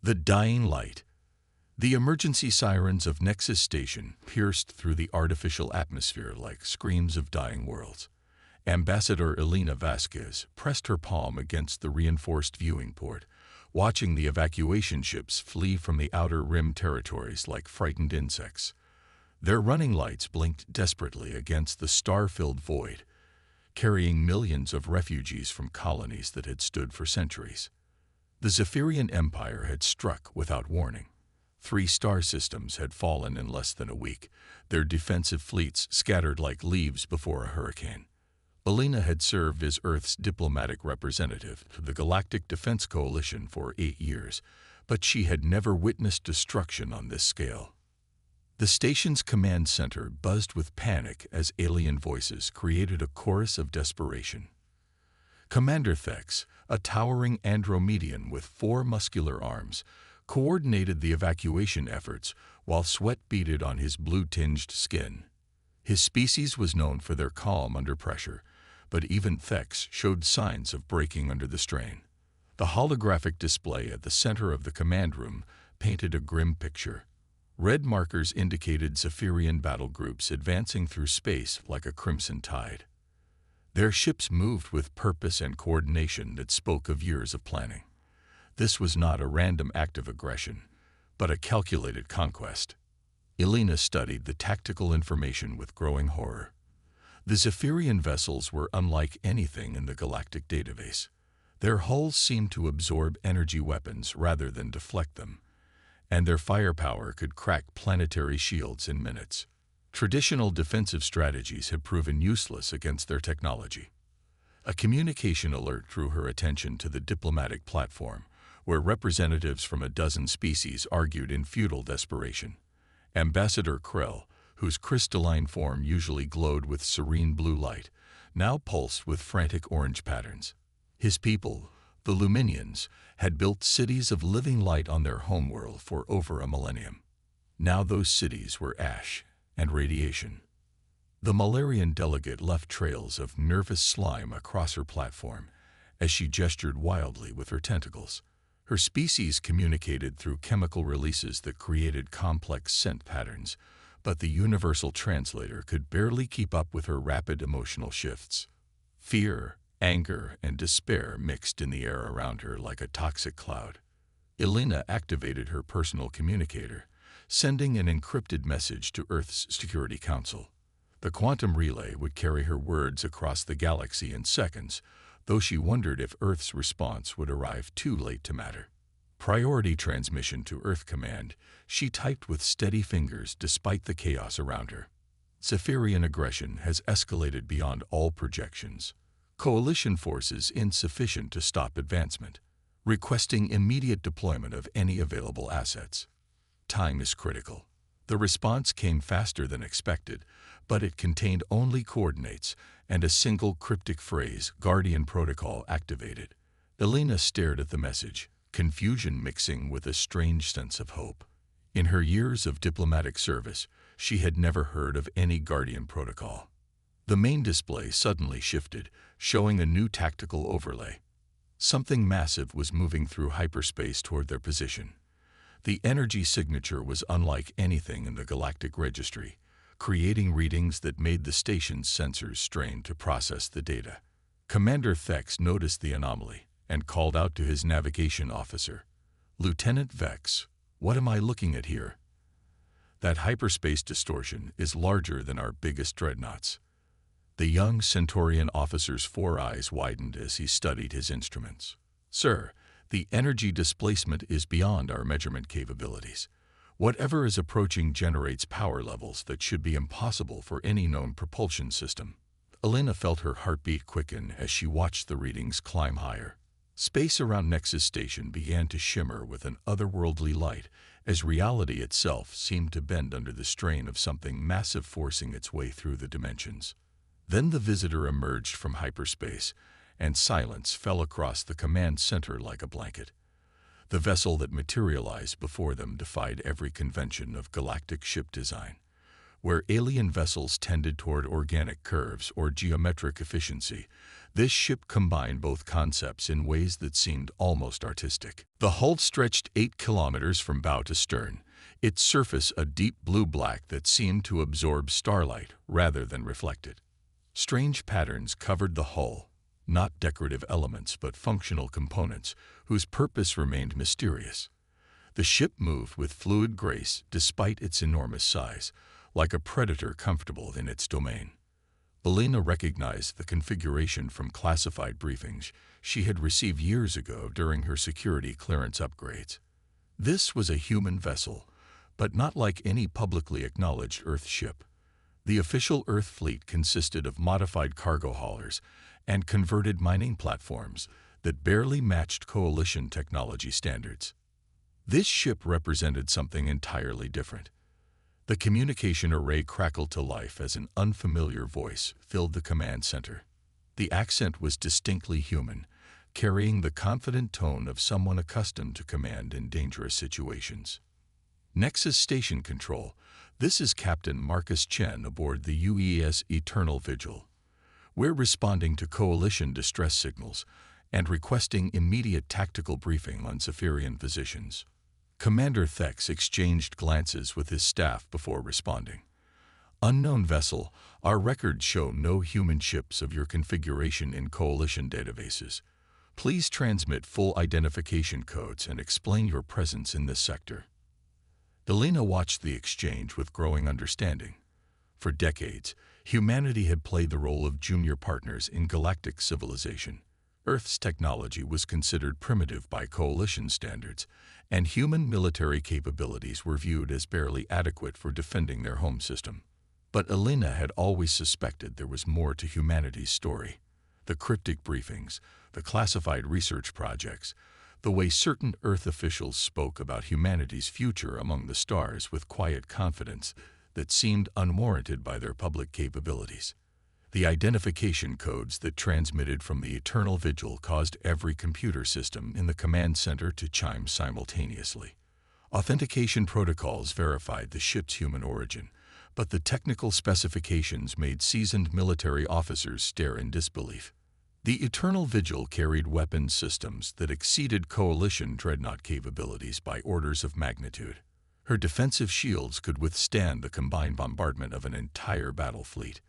The dying light. The emergency sirens of Nexus Station pierced through the artificial atmosphere like screams of dying worlds. Ambassador Elena Vasquez pressed her palm against the reinforced viewing port, watching the evacuation ships flee from the outer rim territories like frightened insects. Their running lights blinked desperately against the star-filled void, carrying millions of refugees from colonies that had stood for centuries. The Zephyrian Empire had struck without warning. 3 star systems had fallen in less than a week, their defensive fleets scattered like leaves before a hurricane. Elena had served as Earth's diplomatic representative to the Galactic Defense Coalition for 8 years, but she had never witnessed destruction on this scale. The station's command center buzzed with panic as alien voices created a chorus of desperation. Commander Thex, a towering Andromedian with 4 muscular arms, coordinated the evacuation efforts while sweat beaded on his blue-tinged skin. His species was known for their calm under pressure, but even Thex showed signs of breaking under the strain. The holographic display at the center of the command room painted a grim picture. Red markers indicated Zephyrian battle groups advancing through space like a crimson tide. Their ships moved with purpose and coordination that spoke of years of planning. This was not a random act of aggression, but a calculated conquest. Elena studied the tactical information with growing horror. The Zephyrian vessels were unlike anything in the Galactic database. Their hulls seemed to absorb energy weapons rather than deflect them, and their firepower could crack planetary shields in minutes. Traditional defensive strategies had proven useless against their technology. A communication alert drew her attention to the diplomatic platform, where representatives from a dozen species argued in futile desperation. Ambassador Krell, whose crystalline form usually glowed with serene blue light, now pulsed with frantic orange patterns. His people, the Luminians, had built cities of living light on their homeworld for over a millennium. Now those cities were ash and radiation. The Malarian delegate left trails of nervous slime across her platform as she gestured wildly with her tentacles. Her species communicated through chemical releases that created complex scent patterns, but the universal translator could barely keep up with her rapid emotional shifts. Fear, anger, and despair mixed in the air around her like a toxic cloud. Elena activated her personal communicator, sending an encrypted message to Earth's Security Council. The quantum relay would carry her words across the galaxy in seconds, though she wondered if Earth's response would arrive too late to matter. Priority transmission to Earth Command, she typed with steady fingers despite the chaos around her. Zephyrian aggression has escalated beyond all projections. Coalition forces insufficient to stop advancement, requesting immediate deployment of any available assets. Time is critical. The response came faster than expected, but it contained only coordinates and a single cryptic phrase, Guardian Protocol activated. Elena stared at the message, confusion mixing with a strange sense of hope. In her years of diplomatic service, she had never heard of any Guardian Protocol. The main display suddenly shifted, showing a new tactical overlay. Something massive was moving through hyperspace toward their position. The energy signature was unlike anything in the Galactic Registry, creating readings that made the station's sensors strain to process the data. Commander Thex noticed the anomaly and called out to his navigation officer, "Lieutenant Vex, what am I looking at here? That hyperspace distortion is larger than our biggest dreadnoughts." The young Centaurian officer's 4 eyes widened as he studied his instruments. "Sir, the energy displacement is beyond our measurement capabilities. Whatever is approaching generates power levels that should be impossible for any known propulsion system." Elena felt her heartbeat quicken as she watched the readings climb higher. Space around Nexus Station began to shimmer with an otherworldly light as reality itself seemed to bend under the strain of something massive forcing its way through the dimensions. Then the visitor emerged from hyperspace, and silence fell across the command center like a blanket. The vessel that materialized before them defied every convention of galactic ship design. Where alien vessels tended toward organic curves or geometric efficiency, This ship combined both concepts in ways that seemed almost artistic. The hull stretched 8 kilometers from bow to stern, its surface a deep blue-black that seemed to absorb starlight rather than reflect it. Strange patterns covered the hull, not decorative elements but functional components whose purpose remained mysterious. The ship moved with fluid grace despite its enormous size, like a predator comfortable in its domain. Belina recognized the configuration from classified briefings she had received years ago during her security clearance upgrades. This was a human vessel, but not like any publicly acknowledged Earth ship. The official Earth fleet consisted of modified cargo haulers and converted mining platforms that barely matched Coalition technology standards. This ship represented something entirely different. The communication array crackled to life as an unfamiliar voice filled the command center. The accent was distinctly human, carrying the confident tone of someone accustomed to command in dangerous situations. Nexus Station Control, this is Captain Marcus Chen aboard the UES Eternal Vigil. We're responding to Coalition distress signals and requesting immediate tactical briefing on Zephyrian positions. Commander Thex exchanged glances with his staff before responding. Unknown vessel, our records show no human ships of your configuration in Coalition databases. Please transmit full identification codes and explain your presence in this sector. Belina watched the exchange with growing understanding. For decades, humanity had played the role of junior partners in galactic civilization. Earth's technology was considered primitive by Coalition standards, and human military capabilities were viewed as barely adequate for defending their home system. But Elena had always suspected there was more to humanity's story. The cryptic briefings, the classified research projects, the way certain Earth officials spoke about humanity's future among the stars with quiet confidence that seemed unwarranted by their public capabilities. The identification codes that transmitted from the Eternal Vigil caused every computer system in the command center to chime simultaneously. Authentication protocols verified the ship's human origin, but the technical specifications made seasoned military officers stare in disbelief. The Eternal Vigil carried weapons systems that exceeded Coalition dreadnought capabilities by orders of magnitude. Her defensive shields could withstand the combined bombardment of an entire battle fleet.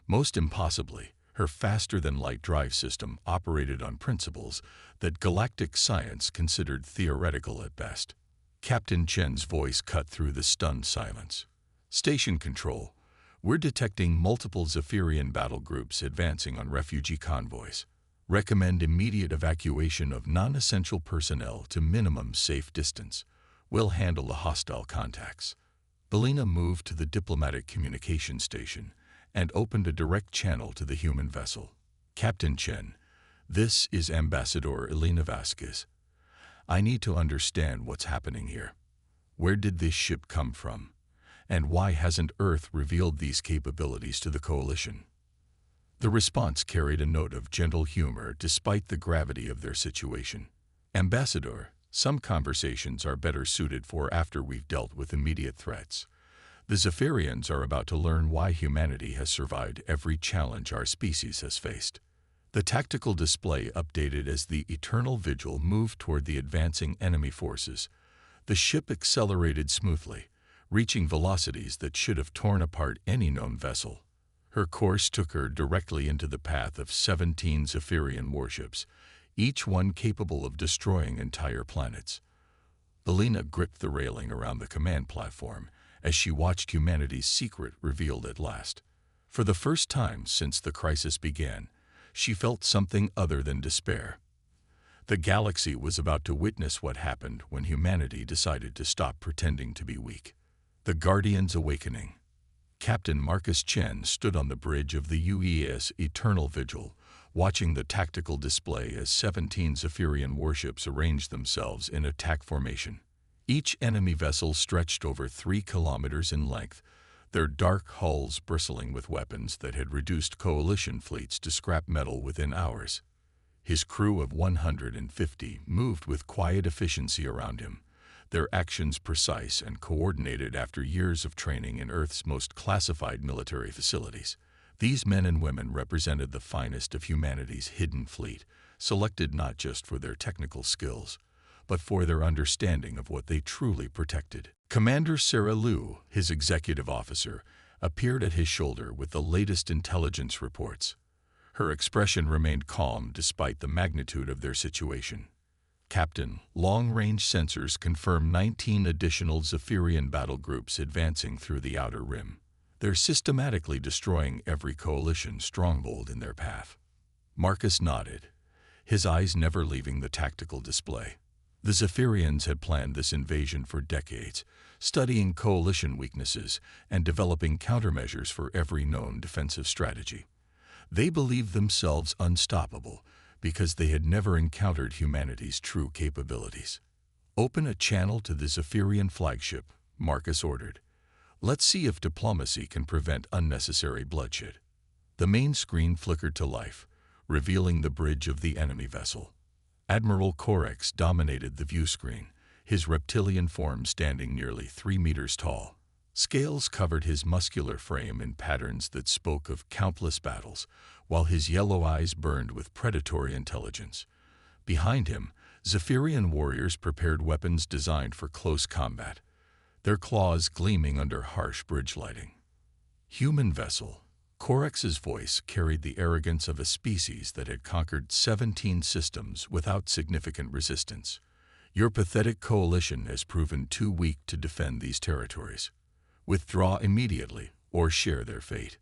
Most impossibly, her faster-than-light drive system operated on principles that galactic science considered theoretical at best. Captain Chen's voice cut through the stunned silence. Station Control, we're detecting multiple Zephyrian battle groups advancing on refugee convoys. Recommend immediate evacuation of non-essential personnel to minimum safe distance. We'll handle the hostile contacts. Belina moved to the diplomatic communication station and opened a direct channel to the human vessel. Captain Chen, this is Ambassador Elena Vasquez. I need to understand what's happening here. Where did this ship come from? And why hasn't Earth revealed these capabilities to the Coalition? The response carried a note of gentle humor despite the gravity of their situation. Ambassador, some conversations are better suited for after we've dealt with immediate threats. The Zephyrians are about to learn why humanity has survived every challenge our species has faced. The tactical display updated as the Eternal Vigil moved toward the advancing enemy forces. The ship accelerated smoothly, reaching velocities that should have torn apart any known vessel. Her course took her directly into the path of 17 Zephyrian warships, each one capable of destroying entire planets. Belina gripped the railing around the command platform as she watched humanity's secret revealed at last. For the first time since the crisis began, she felt something other than despair. The galaxy was about to witness what happened when humanity decided to stop pretending to be weak. The Guardian's Awakening. Captain Marcus Chen stood on the bridge of the UES Eternal Vigil, watching the tactical display as 17 Zephyrian warships arranged themselves in attack formation. Each enemy vessel stretched over 3 kilometers in length, their dark hulls bristling with weapons that had reduced Coalition fleets to scrap metal within hours. His crew of 150 moved with quiet efficiency around him, their actions precise and coordinated after years of training in Earth's most classified military facilities. These men and women represented the finest of humanity's hidden fleet, selected not just for their technical skills, but for their understanding of what they truly protected. Commander Sarah Liu, his executive officer, appeared at his shoulder with the latest intelligence reports. Her expression remained calm despite the magnitude of their situation. Captain, long-range sensors confirm 19 additional Zephyrian battle groups advancing through the outer rim. They're systematically destroying every coalition stronghold in their path. Marcus nodded, his eyes never leaving the tactical display. The Zephyrians had planned this invasion for decades, studying coalition weaknesses and developing countermeasures for every known defensive strategy. They believed themselves unstoppable because they had never encountered humanity's true capabilities. "Open a channel to the Zephyrian flagship," Marcus ordered. "Let's see if diplomacy can prevent unnecessary bloodshed." The main screen flickered to life, revealing the bridge of the enemy vessel. Admiral Corex dominated the view screen, his reptilian form standing nearly 3 meters tall. Scales covered his muscular frame in patterns that spoke of countless battles, while his yellow eyes burned with predatory intelligence. Behind him, Zephyrian warriors prepared weapons designed for close combat, their claws gleaming under harsh bridge lighting. "Human vessel." Corex's voice carried the arrogance of a species that had conquered 17 systems without significant resistance. "Your pathetic coalition has proven too weak to defend these territories. Withdraw immediately or share their fate."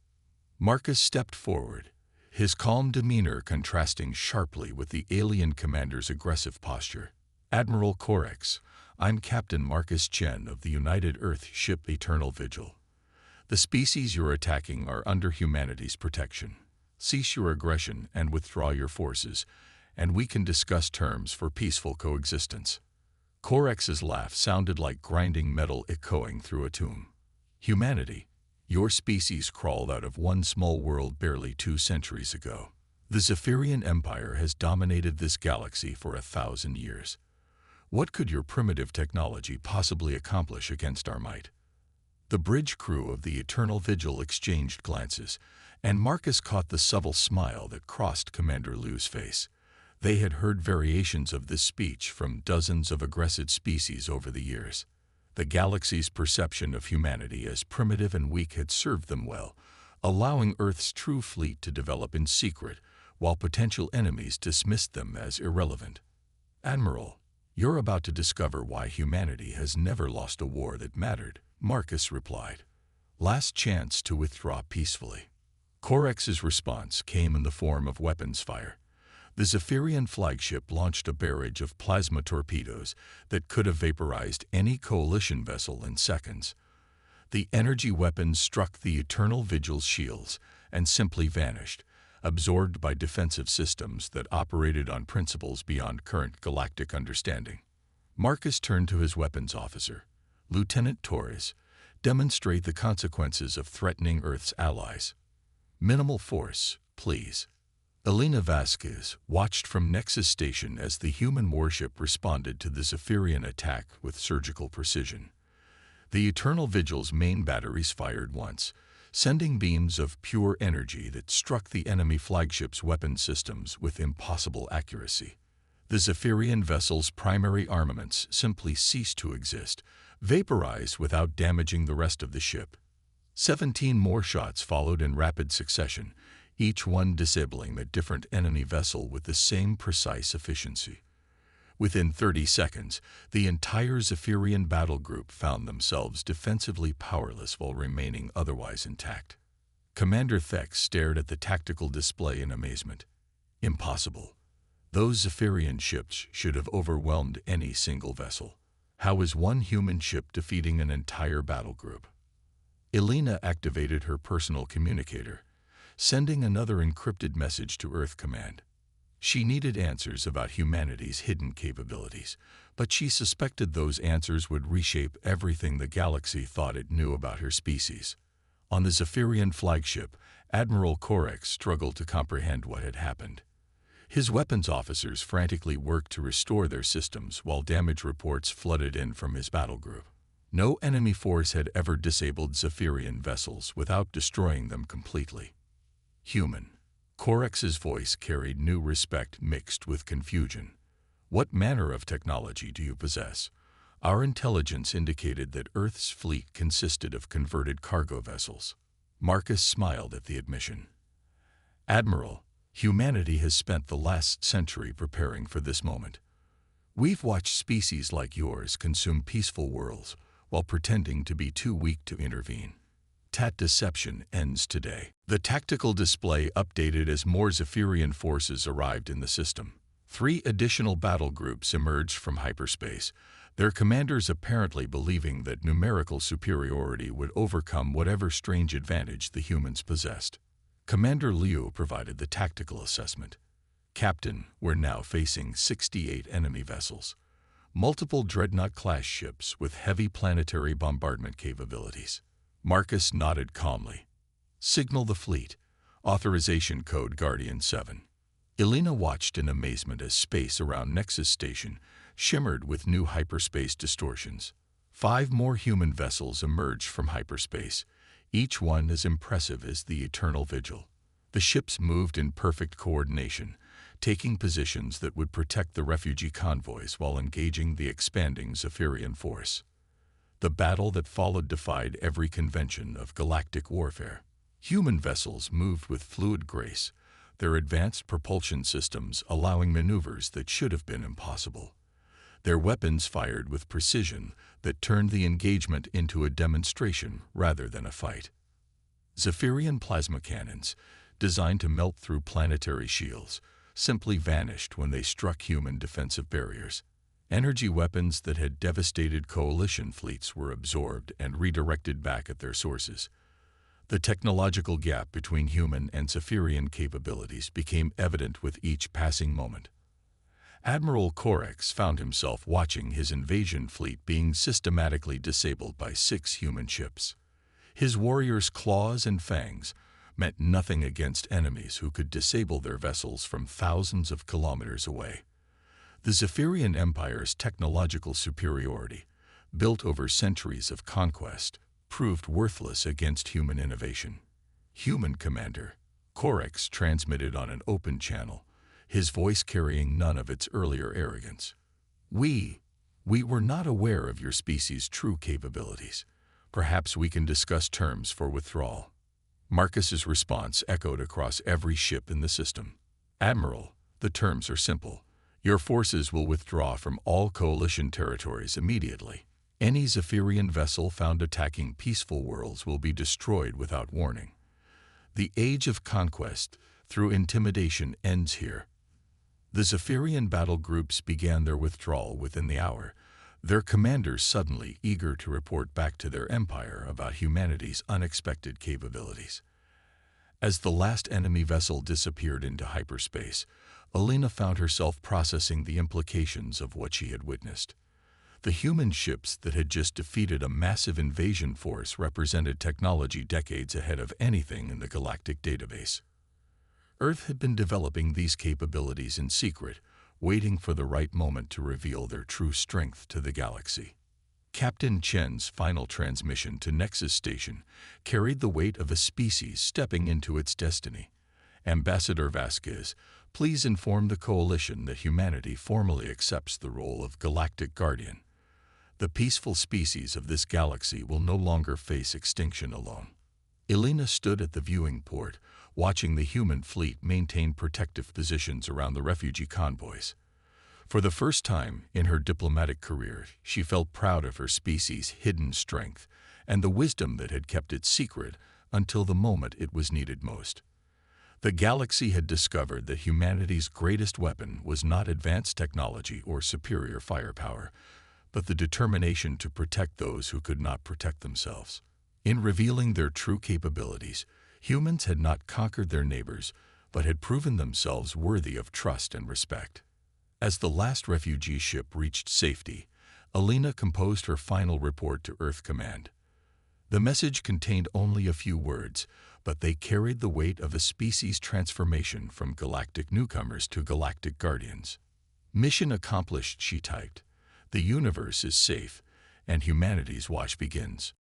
Marcus stepped forward, his calm demeanor contrasting sharply with the alien commander's aggressive posture. "Admiral Corex, I'm Captain Marcus Chen of the United Earth ship Eternal Vigil. The species you're attacking are under humanity's protection. Cease your aggression and withdraw your forces, and we can discuss terms for peaceful coexistence." Corex's laugh sounded like grinding metal echoing through a tomb. "Humanity, your species crawled out of one small world barely 2 centuries ago. The Zephyrian Empire has dominated this galaxy for 1,000 years. What could your primitive technology possibly accomplish against our might?" The bridge crew of the Eternal Vigil exchanged glances, and Marcus caught the subtle smile that crossed Commander Liu's face. They had heard variations of this speech from dozens of aggressive species over the years. The galaxy's perception of humanity as primitive and weak had served them well, allowing Earth's true fleet to develop in secret, while potential enemies dismissed them as irrelevant. "Admiral, you're about to discover why humanity has never lost a war that mattered," Marcus replied. "Last chance to withdraw peacefully." Corex's response came in the form of weapons fire. The Zephyrian flagship launched a barrage of plasma torpedoes that could have vaporized any coalition vessel in seconds. The energy weapons struck the Eternal Vigil's shields and simply vanished, absorbed by defensive systems that operated on principles beyond current galactic understanding. Marcus turned to his weapons officer, Lieutenant Torres. "Demonstrate the consequences of threatening Earth's allies." "Minimal force, please." Elena Vasquez watched from Nexus Station as the human warship responded to the Zephyrian attack with surgical precision. The Eternal Vigil's main batteries fired once, sending beams of pure energy that struck the enemy flagship's weapon systems with impossible accuracy. The Zephyrian vessel's primary armaments simply ceased to exist, vaporized without damaging the rest of the ship. 17 more shots followed in rapid succession, each one disabling a different enemy vessel with the same precise efficiency. Within 30 seconds, the entire Zephyrian battle group found themselves defensively powerless while remaining otherwise intact. Commander Thex stared at the tactical display in amazement. Impossible. Those Zephyrian ships should have overwhelmed any single vessel. How was one human ship defeating an entire battle group? Elena activated her personal communicator, sending another encrypted message to Earth Command. She needed answers about humanity's hidden capabilities, but she suspected those answers would reshape everything the galaxy thought it knew about her species. On the Zephyrian flagship, Admiral Corex struggled to comprehend what had happened. His weapons officers frantically worked to restore their systems while damage reports flooded in from his battle group. No enemy force had ever disabled Zephyrian vessels without destroying them completely. Human. Corex's voice carried new respect mixed with confusion. What manner of technology do you possess? Our intelligence indicated that Earth's fleet consisted of converted cargo vessels. Marcus smiled at the admission. Admiral, humanity has spent the last century preparing for this moment. We've watched species like yours consume peaceful worlds while pretending to be too weak to intervene. That deception ends today. The tactical display updated as more Zephyrian forces arrived in the system. 3 additional battle groups emerged from hyperspace, their commanders apparently believing that numerical superiority would overcome whatever strange advantage the humans possessed. Commander Liu provided the tactical assessment. Captain, we're now facing 68 enemy vessels, multiple dreadnought-class ships with heavy planetary bombardment capabilities. Marcus nodded calmly. Signal the fleet. Authorization code Guardian 7. Elena watched in amazement as space around Nexus Station shimmered with new hyperspace distortions. 5 more human vessels emerged from hyperspace, each one as impressive as the Eternal Vigil. The ships moved in perfect coordination, taking positions that would protect the refugee convoys while engaging the expanding Zephyrian force. The battle that followed defied every convention of galactic warfare. Human vessels moved with fluid grace, their advanced propulsion systems allowing maneuvers that should have been impossible. Their weapons fired with precision that turned the engagement into a demonstration rather than a fight. Zephyrian plasma cannons, designed to melt through planetary shields, simply vanished when they struck human defensive barriers. Energy weapons that had devastated coalition fleets were absorbed and redirected back at their sources. The technological gap between human and Zephyrian capabilities became evident with each passing moment. Admiral Corex found himself watching his invasion fleet being systematically disabled by 6 human ships. His warriors' claws and fangs meant nothing against enemies who could disable their vessels from thousands of kilometers away. The Zephyrian Empire's technological superiority, built over centuries of conquest, proved worthless against human innovation. Human Commander, Corex transmitted on an open channel, his voice carrying none of its earlier arrogance. We were not aware of your species' true capabilities. Perhaps we can discuss terms for withdrawal. Marcus's response echoed across every ship in the system. Admiral, the terms are simple. Your forces will withdraw from all coalition territories immediately. Any Zephyrian vessel found attacking peaceful worlds will be destroyed without warning. The age of conquest through intimidation ends here. The Zephyrian battle groups began their withdrawal within the hour, their commanders suddenly eager to report back to their empire about humanity's unexpected capabilities. As the last enemy vessel disappeared into hyperspace, Elena found herself processing the implications of what she had witnessed. The human ships that had just defeated a massive invasion force represented technology decades ahead of anything in the galactic database. Earth had been developing these capabilities in secret, waiting for the right moment to reveal their true strength to the galaxy. Captain Chen's final transmission to Nexus Station carried the weight of a species stepping into its destiny. Ambassador Vasquez, please inform the Coalition that humanity formally accepts the role of Galactic Guardian. The peaceful species of this galaxy will no longer face extinction alone. Elena stood at the viewing port, watching the human fleet maintain protective positions around the refugee convoys. For the first time in her diplomatic career, she felt proud of her species' hidden strength and the wisdom that had kept it secret until the moment it was needed most. The galaxy had discovered that humanity's greatest weapon was not advanced technology or superior firepower, but the determination to protect those who could not protect themselves. In revealing their true capabilities, humans had not conquered their neighbors, but had proven themselves worthy of trust and respect. As the last refugee ship reached safety, Elena composed her final report to Earth Command. The message contained only a few words, but they carried the weight of a species transformation from galactic newcomers to galactic guardians. Mission accomplished, she typed. The universe is safe, and humanity's watch begins.